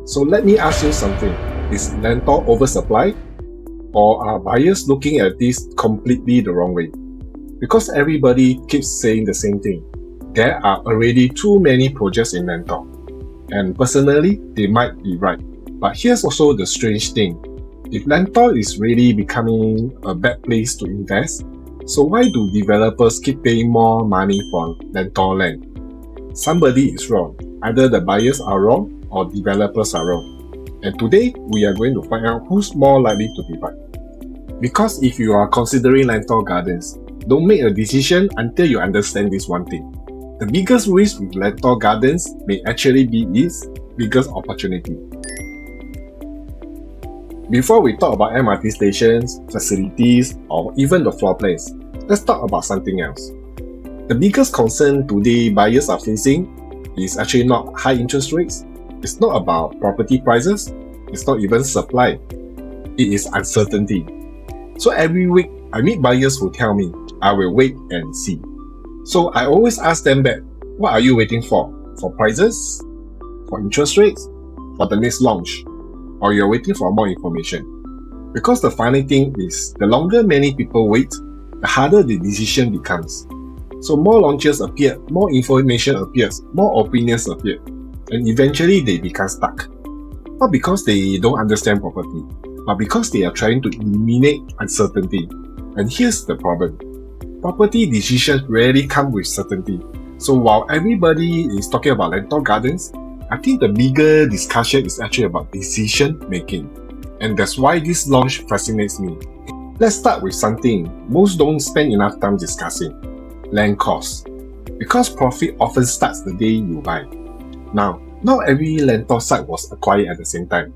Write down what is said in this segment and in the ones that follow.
So let me ask you something. Is Lentor oversupply? Or are buyers looking at this completely the wrong way? Because everybody keeps saying the same thing. There are already too many projects in Lentor. And personally, they might be right. But here's also the strange thing. If Lentor is really becoming a bad place to invest, so why do developers keep paying more money for Lentor land? Somebody is wrong. Either the buyers are wrong or developers are wrong. And today, we are going to find out who's more likely to be right. Because if you are considering Lentor Gardens, don't make a decision until you understand this one thing. The biggest risk with Lentor Gardens may actually be its biggest opportunity. Before we talk about MRT stations, facilities, or even the floor plans, let's talk about something else. The biggest concern today buyers are facing is actually not high interest rates, it's not about property prices, it's not even supply, it is uncertainty. So every week, I meet buyers who tell me, I will wait and see. So I always ask them back, what are you waiting for? For prices? For interest rates? For the next launch? Or you're waiting for more information? Because the funny thing is, the longer many people wait, the harder the decision becomes. So more launches appear, more information appears, more opinions appear, and eventually they become stuck. Not because they don't understand property, but because they are trying to eliminate uncertainty. And here's the problem. Property decisions rarely come with certainty. So while everybody is talking about Lentor Gardens, I think the bigger discussion is actually about decision making. And that's why this launch fascinates me. Let's start with something most don't spend enough time discussing: land cost. Because profit often starts the day you buy. Now, not every Lentor site was acquired at the same time.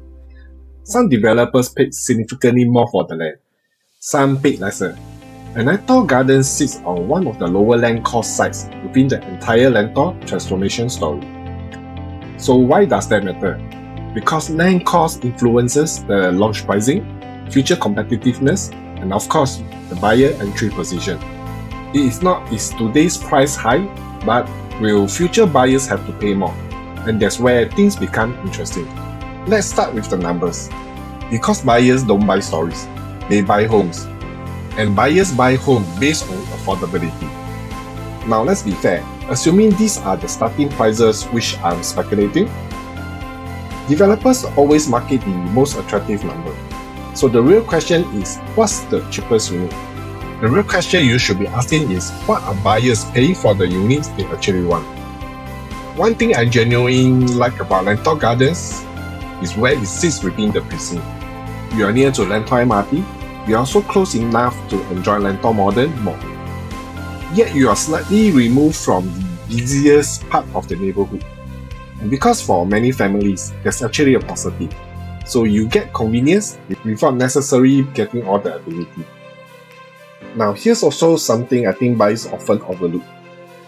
Some developers paid significantly more for the land. Some paid lesser. And Lentor Gardens sits on one of the lower land cost sites within the entire Lentor transformation story. So why does that matter? Because land cost influences the launch pricing, future competitiveness, and of course, the buyer entry position. It is not, is today's price high, but will future buyers have to pay more? And that's where things become interesting. Let's start with the numbers. Because buyers don't buy stories, they buy homes. And buyers buy homes based on affordability. Now let's be fair, assuming these are the starting prices which I'm speculating, developers always market the most attractive number. So the real question is, what's the cheapest unit? The real question you should be asking is, what are buyers paying for the units they actually want? One thing I genuinely like about Lentor Gardens is where it sits within the precinct. You are near to Lentor MRT, you are also close enough to enjoy Lentor Modern more. Yet you are slightly removed from the busiest part of the neighborhood. And because for many families, there's actually a positive. So you get convenience without necessarily getting all the ability. Now here's also something I think buyers often overlook.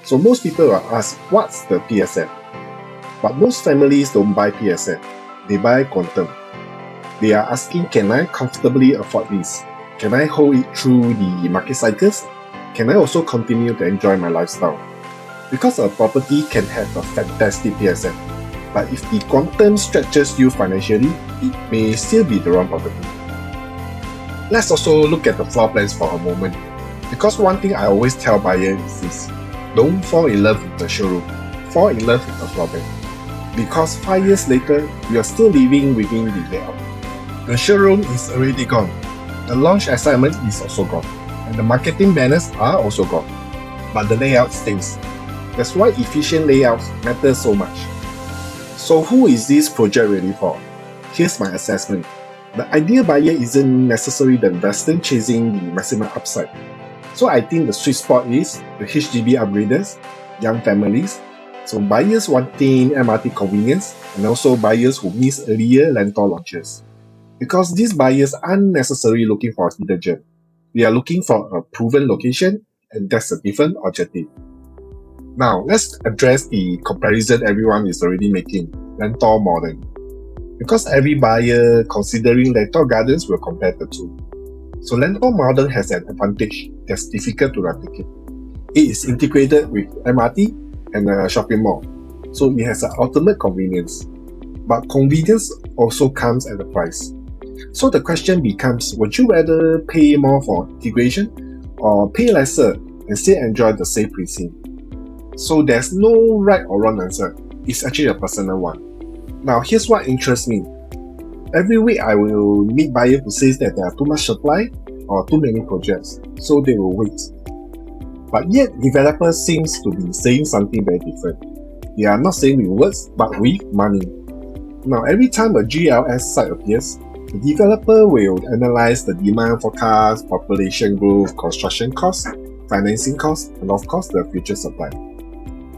So most people will ask, what's the PSF? But most families don't buy PSF, they buy quantum. They are asking, can I comfortably afford this? Can I hold it through the market cycles? Can I also continue to enjoy my lifestyle? Because a property can have a fantastic PSF, but if the quantum stretches you financially, it may still be the wrong property. Let's also look at the floor plans for a moment. Because one thing I always tell buyers is this: don't fall in love with the showroom, fall in love with the floor plan. Because 5 years later, you are still living within the layout. The showroom is already gone, the launch excitement is also gone, and the marketing banners are also gone. But the layout stays. That's why efficient layouts matter so much. So who is this project really for? Here's my assessment. The ideal buyer isn't necessarily the investor chasing the maximum upside. So I think the sweet spot is the HDB upgraders, young families, so buyers wanting MRT convenience, and also buyers who miss earlier Lentor launches. Because these buyers aren't necessarily looking for a hidden gem. They are looking for a proven location, and that's a different objective. Now, let's address the comparison everyone is already making, Lentor Modern. Because every buyer considering Lentor Gardens will compare the two. So Lentor Modern has an advantage that's difficult to replicate. It is integrated with MRT and a shopping mall, so it has an ultimate convenience. But convenience also comes at a price. So the question becomes, would you rather pay more for integration or pay lesser and still enjoy the same precinct? So there's no right or wrong answer. It's actually a personal one. Now here's what interests me. Every week I will meet buyers who says that there are too much supply or too many projects, so they will wait. But yet developers seems to be saying something very different. They are not saying with words, but with money. Now every time a GLS site appears, the developer will analyze the demand forecast, population growth, construction costs, financing costs, and of course the future supply.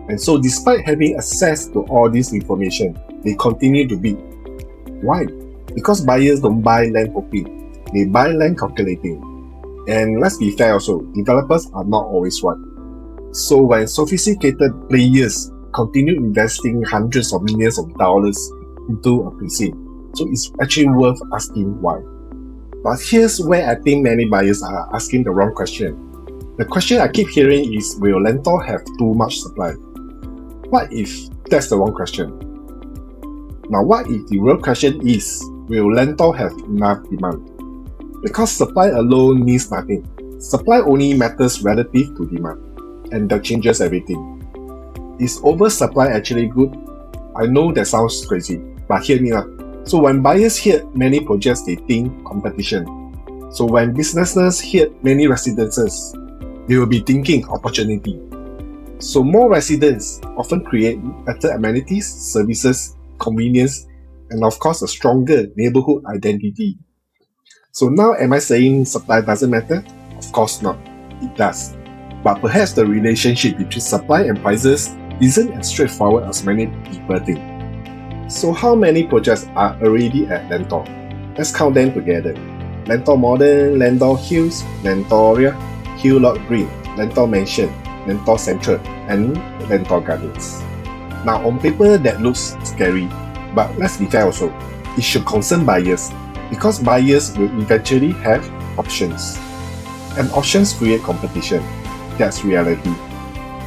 And so despite having access to all this information, they continue to bid. Why? Because buyers don't buy land hoping, they buy land calculating. And let's be fair also, developers are not always right. So when sophisticated players continue investing hundreds of millions of dollars into a precinct, so it's actually worth asking why. But here's where I think many buyers are asking the wrong question. The question I keep hearing is, will Lentor have too much supply? What if that's the wrong question? Now what if the real question is, will Lentor have enough demand? Because supply alone means nothing. Supply only matters relative to demand, and that changes everything. Is oversupply actually good? I know that sounds crazy, but hear me out. So when buyers hear many projects, they think competition. So when businesses hear many residences, they will be thinking opportunity. So more residents often create better amenities, services, convenience, and of course a stronger neighborhood identity. So now am I saying supply doesn't matter? Of course not, it does. But perhaps the relationship between supply and prices isn't as straightforward as many people think. So how many projects are already at Lentor? Let's count them together. Lentor Modern, Lentor Hills, Lentoria, Hill Lot Green, Lentor Mansion, Lentor Central, and Lentor Gardens. Now on paper that looks scary, but let's be fair also, it should concern buyers, because buyers will eventually have options. And options create competition. That's reality.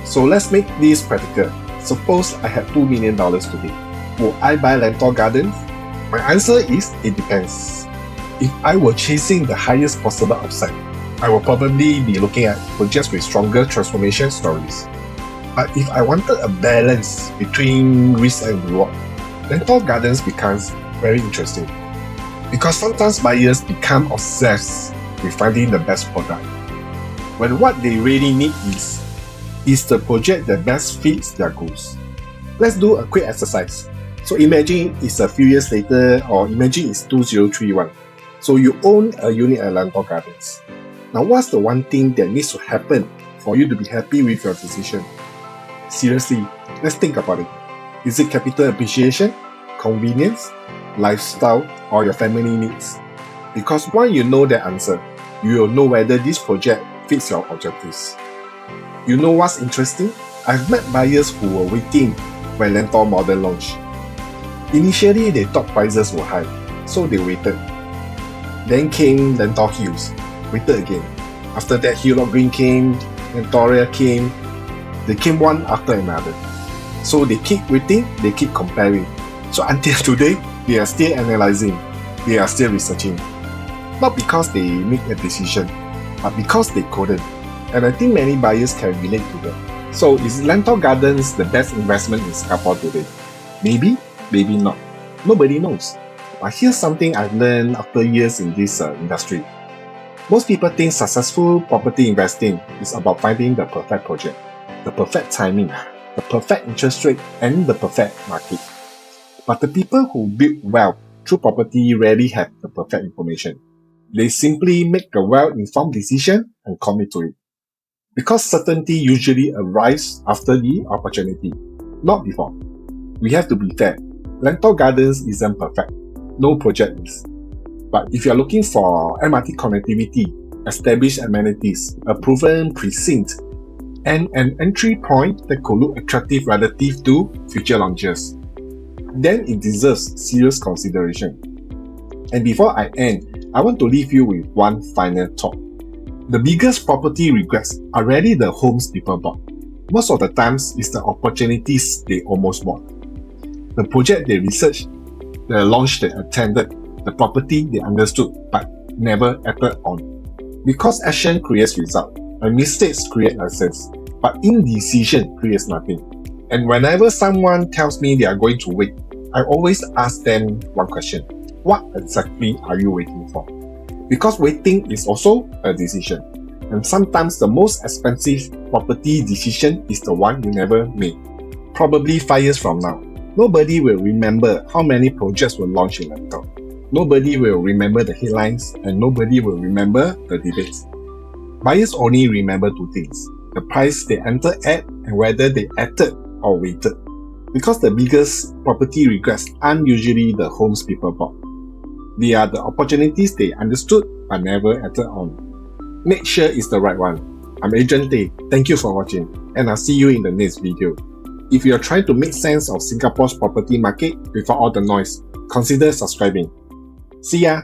So let's make this practical. Suppose I had $2 million today. Would I buy Lentor Gardens? My answer is, it depends. If I were chasing the highest possible upside, I will probably be looking at projects with stronger transformation stories. But if I wanted a balance between risk and reward, Lentor Gardens becomes very interesting. Because sometimes buyers become obsessed with finding the best product, when what they really need is the project that best fits their goals. Let's do a quick exercise. So imagine it's a few years later, or imagine it's 2031. So you own a unit at Lentor Gardens. Now what's the one thing that needs to happen for you to be happy with your decision? Seriously, let's think about it. Is it capital appreciation, convenience, lifestyle, or your family needs? Because once you know the answer, you will know whether this project fits your objectives. You know what's interesting? I've met buyers who were waiting when Lentor Modern launched. Initially, they thought prices were high, so they waited. Then came Lentor Hills, waited again. After that, Hill Lot Green came, Lentoria came. They came one after another. So they keep waiting, they keep comparing. So until today, they are still analyzing, they are still researching. Not because they make a decision, but because they couldn't. And I think many buyers can relate to that. So is Lentor Gardens the best investment in Singapore today? Maybe, maybe not. Nobody knows. But here's something I've learned after years in this industry. Most people think successful property investing is about finding the perfect project, the perfect timing, the perfect interest rate, and the perfect market. But the people who build wealth through property rarely have the perfect information. They simply make a well-informed decision and commit to it. Because certainty usually arrives after the opportunity, not before. We have to be fair. Lentor Gardens isn't perfect. No project is. But if you're looking for MRT connectivity, established amenities, a proven precinct, and an entry point that could look attractive relative to future launches, then it deserves serious consideration. And before I end, I want to leave you with one final thought. The biggest property regrets are rarely the homes people bought. Most of the times, it's the opportunities they almost bought. The project they researched, the launch they attended, the property they understood but never acted on. Because action creates result, and mistakes create lessons, but indecision creates nothing. And whenever someone tells me they are going to wait, I always ask them one question: what exactly are you waiting for? Because waiting is also a decision. And sometimes the most expensive property decision is the one you never made. Probably 5 years from now, nobody will remember how many projects were launched in Lentor. Nobody will remember the headlines, and nobody will remember the debates. Buyers only remember two things: the price they entered at and whether they acted or waited. Because the biggest property regrets aren't usually the homes people bought. They are the opportunities they understood but never acted on. Make sure it's the right one. I'm Adrian Tay. Thank you for watching, and I'll see you in the next video. If you're trying to make sense of Singapore's property market without all the noise, consider subscribing. See ya!